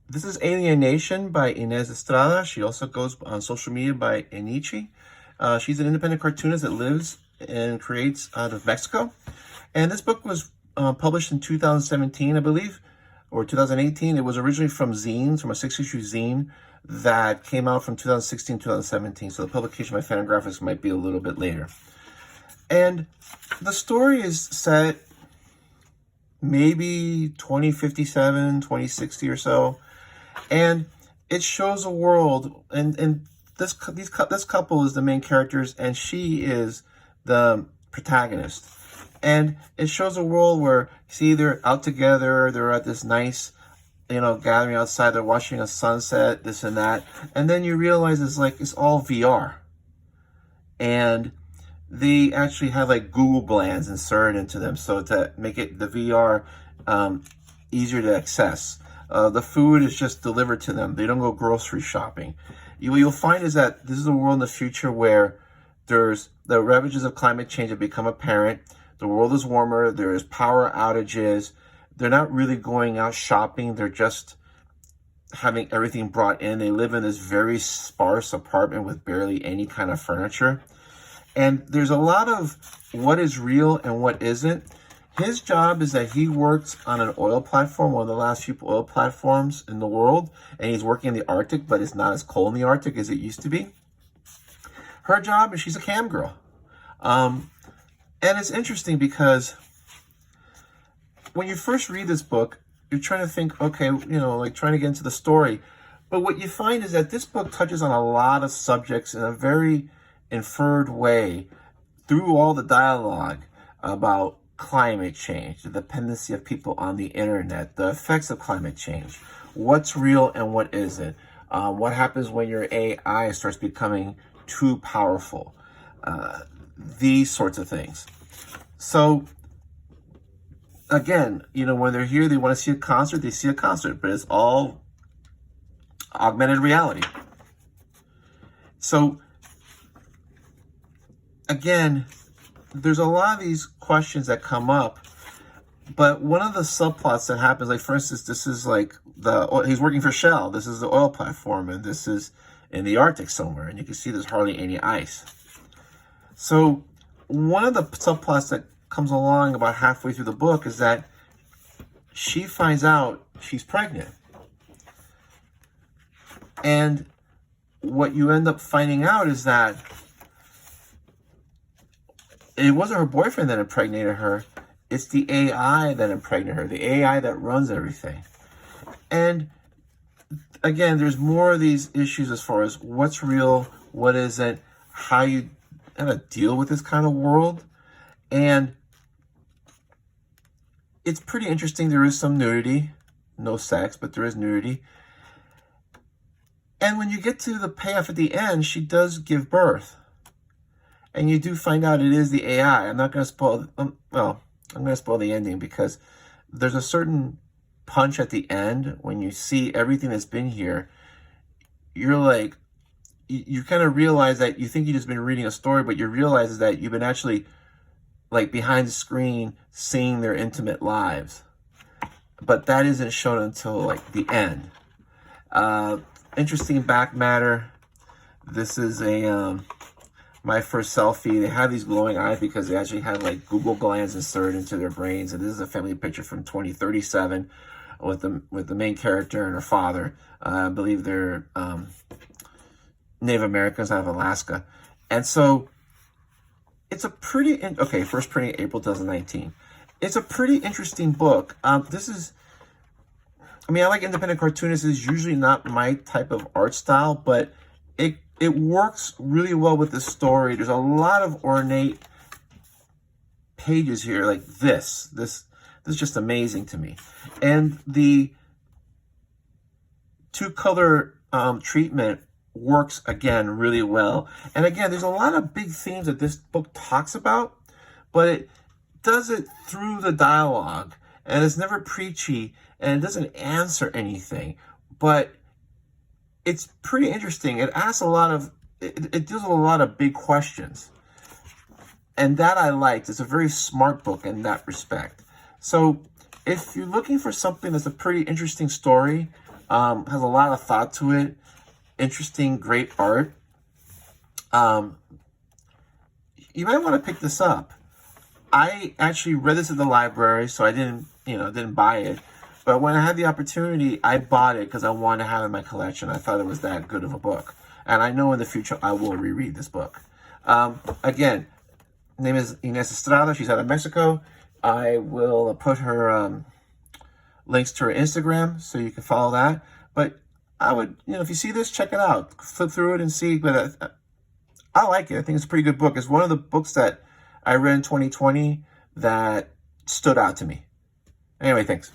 This is Alienation by Ines Estrada. She also goes on social media by Enichi. She's an independent cartoonist that lives and creates out of Mexico. And this book was published in 2017, I believe, or 2018. It was originally from zines, from a 6-issue zine that came out from 2016, 2017. So the publication by Fantagraphics might be a little bit later. And the story is set maybe 2057, 2060 or so. And it shows a world, and this couple is the main characters, and she is the protagonist. And it shows a world where, see, they're out together, they're at this nice, gathering outside, they're watching a sunset, this and that. And then you realize it's all VR. And they actually have like Google glands inserted into them, so to make it the VR easier to access. The food is just delivered to them. They don't go grocery shopping. What you'll find is that this is a world in the future where there's the ravages of climate change have become apparent. The world is warmer. There's power outages. They're not really going out shopping. They're just having everything brought in. They live in this very sparse apartment with barely any kind of furniture. And there's a lot of what is real and what isn't. His job is that he works on an oil platform, one of the last few oil platforms in the world, and he's working in the Arctic, but it's not as cold in the Arctic as it used to be. Her job is she's a cam girl. And it's interesting because when you first read this book, you're trying to think, okay, trying to get into the story. But what you find is that this book touches on a lot of subjects in a very inferred way through all the dialogue about climate change, the dependency of people on the internet, the effects of climate change, what's real and what isn't, what happens when your AI starts becoming too powerful, these sorts of things. So again, when they're here, they want to see a concert, they see a concert, but it's all augmented reality. So again, there's a lot of these questions that come up, but one of the subplots that happens, like for instance, this is like he's working for Shell. This is the oil platform, and this is in the Arctic somewhere, and you can see there's hardly any ice. So one of the subplots that comes along about halfway through the book is that she finds out she's pregnant. And what you end up finding out is that it wasn't her boyfriend that impregnated her. It's the AI that impregnated her, the AI that runs everything. And again, there's more of these issues as far as what's real, what isn't, how you deal with this kind of world. And it's pretty interesting. There is some nudity, no sex, but there is nudity. And when you get to the payoff at the end, she does give birth. And you do find out it is the AI. I'm not going to spoil, I'm going to spoil the ending because there's a certain punch at the end when you see everything that's been here. You're like, you kind of realize that you think you've just been reading a story, but you realize that you've been actually like behind the screen seeing their intimate lives. But that isn't shown until like the end. Interesting back matter. This is a my first selfie. They have these glowing eyes because they actually have like Google glands inserted into their brains. And this is a family picture from 2037 with the main character and her father. I believe they're Native Americans out of Alaska. And so it's a pretty, first printing April 2019. It's a pretty interesting book. I like independent cartoonists. It's usually not my type of art style, but it works really well with the story. There's a lot of ornate pages here, like this. This is just amazing to me. And the two-color treatment works, again, really well. And again, there's a lot of big themes that this book talks about, but it does it through the dialogue. And it's never preachy, and it doesn't answer anything. But it's pretty interesting. It asks it deals with a lot of big questions. And that I liked. It's a very smart book in that respect. So if you're looking for something that's a pretty interesting story, Has a lot of thought to it. Interesting, great art. You might want to pick this up. I actually read this at the library, so I didn't buy it. But when I had the opportunity, I bought it because I wanted to have it in my collection. I thought it was that good of a book. And I know in the future I will reread this book. Again, name is Ines Estrada. She's out of Mexico. I will put her links to her Instagram so you can follow that. But I would, if you see this, check it out. Flip through it and see. But I like it. I think it's a pretty good book. It's one of the books that I read in 2020 that stood out to me. Anyway, thanks.